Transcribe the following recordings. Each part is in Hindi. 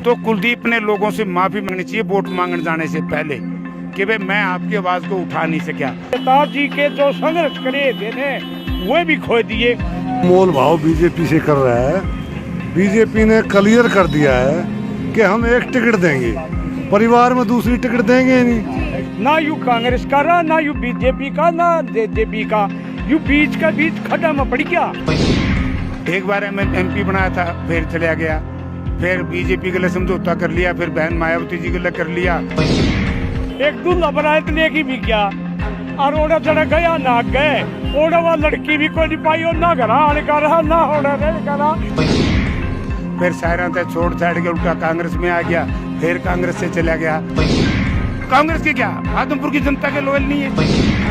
तो कुलदीप ने लोगों से माफी मांगनी चाहिए वोट मांगने जाने से पहले कि भाई मैं आपकी आवाज को उठा नहीं सका। नेताजी के जो संघर्ष करे थे वो भी खो दिए। मोल भाव बीजेपी से कर रहा है। बीजेपी ने क्लियर कर दिया है कि हम एक टिकट देंगे, परिवार में दूसरी टिकट देंगे नहीं। ना यू कांग्रेस का रहा, ना यू बीजेपी का, ना जेजेपी का, यू बीच का बीच खड्डा में पड़ गया। एक बार एमपी बनाया था, फिर चला गया, फिर बीजेपी के लिए समझौता कर लिया, फिर बहन मायावती जी के लिए कर लिया। एक दूल्हा बनाए तो लेके भी गया और ओड़ा चढ़ा गया ना गए, ओड़ा वाला लड़की भी कोई नहीं पाई और ना घर आने का रहा ना ओड़ा रहे करा। फिर सायरा तक छोड़ छाड़ के उल्टा कांग्रेस में आ गया, फिर कांग्रेस से चला गया। कांग्रेस के क्या, आदमपुर की जनता के लोयल नहीं है।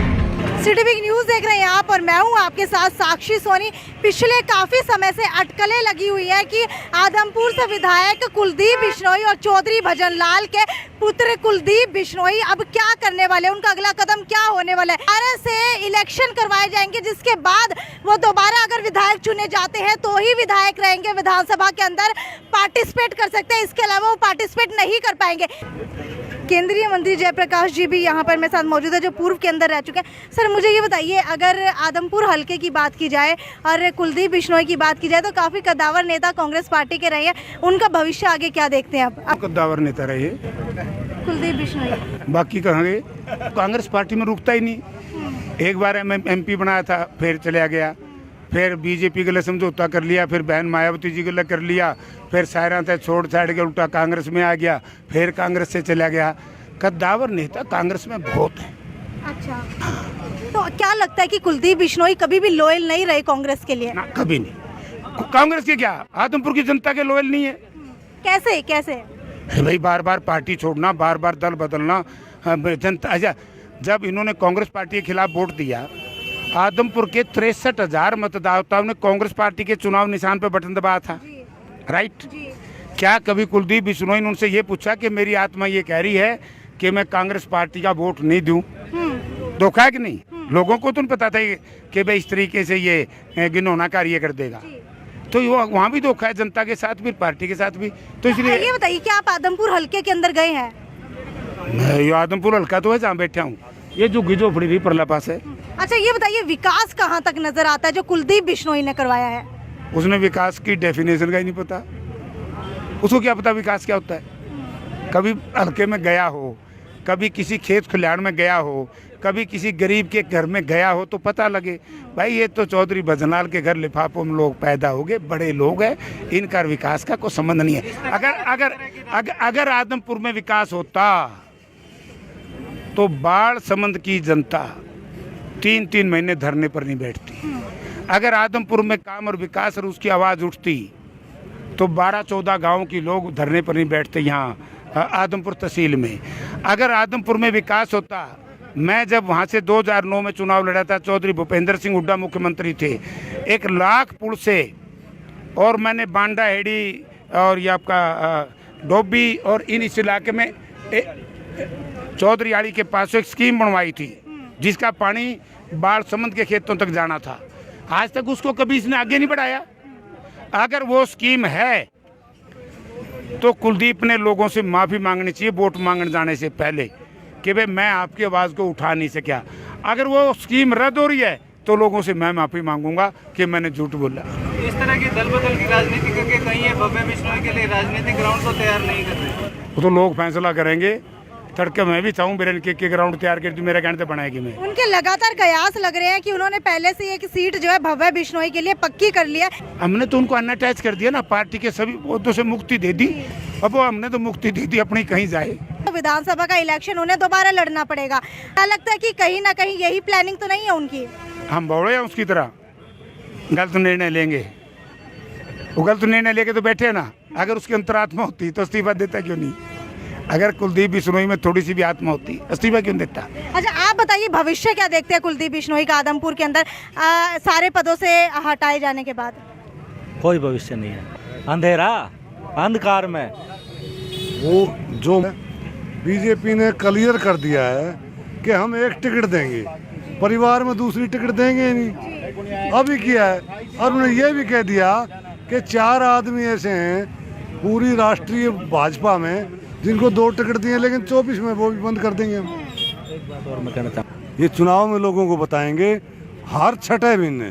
सिटी बिग न्यूज देख रहे हैं आप और मैं हूं आपके साथ साक्षी सोनी। पिछले काफी समय से अटकलें लगी हुई है कि आदमपुर से विधायक कुलदीप बिश्नोई और चौधरी भजन लाल के पुत्र कुलदीप बिश्नोई अब क्या करने वाले, उनका अगला कदम क्या होने वाला है। दोबारा से इलेक्शन करवाए जाएंगे जिसके बाद वो दोबारा अगर विधायक चुने जाते हैं तो ही विधायक रहेंगे, विधानसभा के अंदर पार्टिसिपेट कर सकते हैं, इसके अलावा वो पार्टिसिपेट नहीं कर पाएंगे। केंद्रीय मंत्री जयप्रकाश जी भी यहाँ पर मेरे साथ मौजूद है जो पूर्व के अंदर रह चुके हैं। सर मुझे ये बताइए, अगर आदमपुर हलके की बात की जाए और कुलदीप बिश्नोई की बात की जाए तो काफ़ी कद्दावर नेता कांग्रेस पार्टी के रहे हैं, उनका भविष्य आगे क्या देखते हैं आप? कद्दावर नेता रहे कुलदीप बिश्नोई, बाकी कहेंगे कांग्रेस पार्टी में रुकता ही नहीं। एक बार एमपी बनाया था, फिर चला गया, फिर बीजेपी के लिए समझौता कर लिया, फिर बहन मायावती जी के लिए कर लिया, फिर सायरा तक छोड़ छाड़ के उल्टा कांग्रेस में आ गया, फिर कांग्रेस से चला गया। कद्दावर नेता कांग्रेस में बहुत है। अच्छा, तो क्या लगता है कि कुलदीप बिश्नोई कभी भी लॉयल नहीं रहे कांग्रेस के लिए? ना, कभी नहीं। कांग्रेस के क्या, आदमपुर की जनता के लॉयल नहीं है। कैसे कैसे? भाई बार बार पार्टी छोड़ना, बार बार दल बदलना, जनता। अच्छा, जब इन्होंने कांग्रेस पार्टी के खिलाफ वोट दिया, आदमपुर के 63,000 मतदाताओं ने कांग्रेस पार्टी के चुनाव निशान पर बटन दबाया था, राइट? क्या कभी कुलदीप बिश्नोई ने उनसे ये पूछा कि मेरी आत्मा ये कह रही है कि मैं कांग्रेस पार्टी का वोट नहीं दूं? धोखा है कि नहीं? लोगों को तो नहीं पता था कि भाई इस तरीके से ये घिनौना कार्य कर देगा, तो वहाँ भी धोखा है, जनता के साथ भी, पार्टी के साथ भी। तो इसलिए ये बताइए कि आप आदमपुर हलके के अंदर गए हैं? मैं आदमपुर हल्का तो है जहाँ बैठा हूँ, ये झुग्गी झोपड़ी भी परला पास है। अच्छा, ये बताइए विकास कहाँ तक नजर आता है जो कुलदीप बिश्नोई ने करवाया है? उसने विकास की डेफिनेशन का ही नहीं पता, उसको क्या पता विकास क्या होता है। कभी हल्के में गया हो, कभी किसी खेत खलिहान में गया हो, कभी किसी गरीब के घर में गया हो तो पता लगे। भाई ये तो चौधरी भजनलाल के घर लिफाफों में लोग पैदा हो गए, बड़े लोग हैं, इनका विकास का कोई संबंध नहीं है। अगर आदमपुर में विकास होता तो बाढ़ समंद की जनता 3-3 महीने धरने पर नहीं बैठती। अगर आदमपुर में काम और विकास और उसकी आवाज़ उठती तो 12-14 गाँव के लोग धरने पर नहीं बैठते यहाँ आदमपुर तहसील में। अगर आदमपुर में विकास होता, मैं जब वहाँ से 2009 में चुनाव लड़ा था, चौधरी भूपेंद्र सिंह हुड्डा मुख्यमंत्री थे, 1 लाख पुल से, और मैंने बांडा हेड़ी और ये आपका डोबी और इस इलाके में चौधरी आड़ी के पास एक स्कीम बनवाई थी जिसका पानी बाढ़ समंद के खेतों तक जाना था। आज तक उसको कभी इसने आगे नहीं बढ़ाया। अगर वो स्कीम है तो कुलदीप ने लोगों से माफ़ी मांगनी चाहिए वोट मांगने जाने से पहले कि भाई मैं आपकी आवाज़ को उठा नहीं सका। अगर वो स्कीम रद्द हो रही है तो लोगों से मैं माफ़ी मांगूंगा कि मैंने झूठ बोला। इस तरह की दल बदल की राजनीति करके कहीं ये भव्य बिश्नोई के लिए राजनीतिक ग्राउंड को तैयार नहीं कर रहे। वो तो लोग फैसला करेंगे। तड़के मैं भी चाहूँ मेरे के ग्राउंड तैयार कर, मेरे कहने से बनाएगी। मैं उनके लगातार कयास लग रहे हैं कि उन्होंने पहले से एक सीट जो है भव्य बिश्नोई के लिए पक्की कर लिया। हमने तो उनको अनअटैच कर दिया ना, पार्टी के सभी पदों से मुक्ति दे दी। अब वो हमने तो मुक्ति दे दी, अपनी कहीं जाए। तो विधानसभा का इलेक्शन उन्हें दोबारा लड़ना पड़ेगा। क्या लगता है कि कहीं ना कहीं यही प्लानिंग तो नहीं है उनकी? हम बौड़े हैं उसकी तरह, गलत निर्णय लेंगे। वो गलत निर्णय लेके तो बैठे ना। अगर उसकी अंतरात्मा होती तो इस्तीफा देता क्यों नहीं? अगर कुलदीप बिश्नोई में थोड़ी सी भी आत्मा होती, इस्तीफा क्यों देता? अच्छा, आप बताइए भविष्य क्या देखते हैं कुलदीप बिश्नोई का आदमपुर के अंदर सारे पदों से हटाए जाने के बाद? कोई भविष्य नहीं है, अंधेरा अंधकार में। वो जो बीजेपी ने क्लियर कर दिया है कि हम एक टिकट देंगे, परिवार में दूसरी टिकट देंगे नहीं। अभी किया है, और उन्होंने ये भी कह दिया कि 4 आदमी ऐसे हैं पूरी राष्ट्रीय भाजपा में जिनको 2 टिकट दिए, लेकिन 24 में वो भी बंद कर देंगे हम। एक बात और मैं कहना चाहूँ, ये चुनाव में लोगों को बताएंगे। हर छठे महीने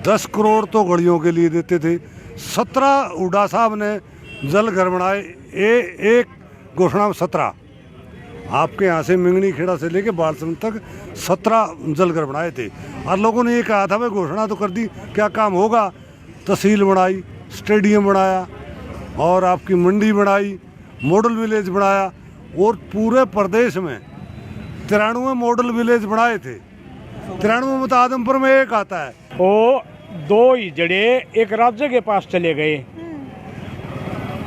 10 करोड़ तो गड़ियों के लिए देते थे। 17 हुड्डा साहब ने जल घर बनाए, एक घोषणा में 17। आपके यहाँ से मिंगनी खेड़ा से लेके बालसमंद तक 17 जल घर बनाए थे। और लोगों ने ये कहा था भाई घोषणा तो कर दी, क्या काम होगा। तहसील बनाई, स्टेडियम बनाया, और आपकी मंडी बनाई, मॉडल विलेज बनाया, और पूरे प्रदेश में 93 मॉडल विलेज बनाए थे। 93 में तो आदमपुर में एक आता है। वो 2 ही जड़े एक राज्य के पास चले गए,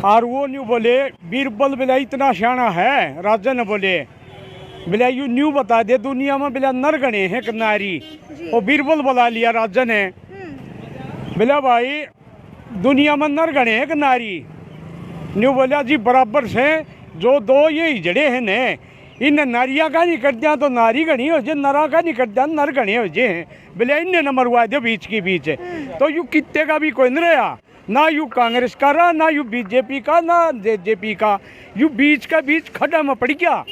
और वो न्यू बोले बीरबल बिला इतना सियाना है। राजा ने बोले बिला यू न्यू बता दे दुनिया में बिला नर गणे हैं नारी। वो बीरबल बुला लिया राजा ने, बिला भाई दुनिया में नर गणे हैं नारी। न्यू बोला जी बराबर से जो 2 ये ही जड़े हैं ने, इन नारिया का नहीं कर दिया तो नारी गणी हो जाए, नरा का नहीं कर दिया नर गणे हो जाए। बोले इनने न मरवा दे बीच की बीच। तो यू कितने का भी कोई नहीं रहा, ना यू कांग्रेस का रहा, ना यू बीजेपी का, ना जेजेपी का। यू बीच का बीच खड्डा में पड़ गया।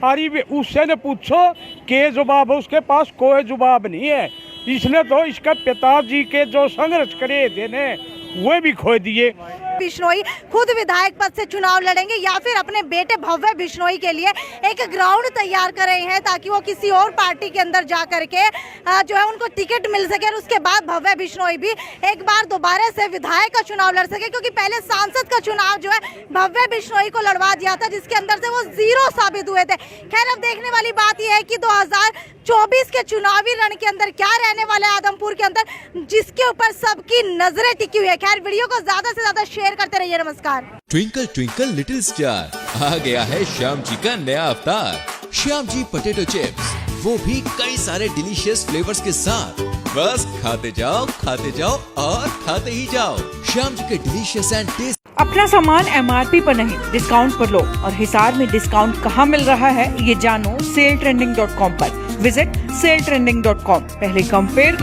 अरे उससे ने पूछो के जवाब है, उसके पास कोई जवाब नहीं है। इसने तो इसका पिताजी के जो संघर्ष करे थे ने वो भी खो दिए। बिश्नोई खुद विधायक पद से चुनाव लड़ेंगे या फिर अपने बेटे भव्य बिश्नोई के लिए एक ग्राउंड तैयार कर रहे हैं ताकि वो किसी और पार्टी के अंदर जा करके जो है उनको टिकट मिल सके, और उसके बाद भव्य बिश्नोई भी एक बार दोबारा से विधायक का चुनाव लड़ सके। क्योंकि पहले सांसद का चुनाव जो है भव्य बिश्नोई को लड़वा दिया था, जिसके अंदर से वो 0 साबित हुए थे। खैर, अब देखने वाली बात यह है कि 2024 के चुनावी रण के अंदर क्या रहने वाला है आदमपुर के अंदर, जिसके ऊपर सबकी नजरें टिकी हुई है। खैर, वीडियो को ज्यादा से ज्यादा शेयर करते रहिए। नमस्कार। ट्विंकल ट्विंकल लिटिल स्टार, आ गया है श्याम जी का नया अवतार। श्याम जी पोटैटो चिप्स, वो भी कई सारे डिलीशियस फ्लेवर्स के साथ। बस खाते जाओ और खाते ही जाओ। श्याम जी के डिलीशियस एंड टेस्ट। अपना सामान MRP पर नहीं, डिस्काउंट पर लो। और हिसार में डिस्काउंट कहाँ मिल रहा है ये जानो SaleTrending.com पर। Visit SaleTrending.com। पहले कंपेयर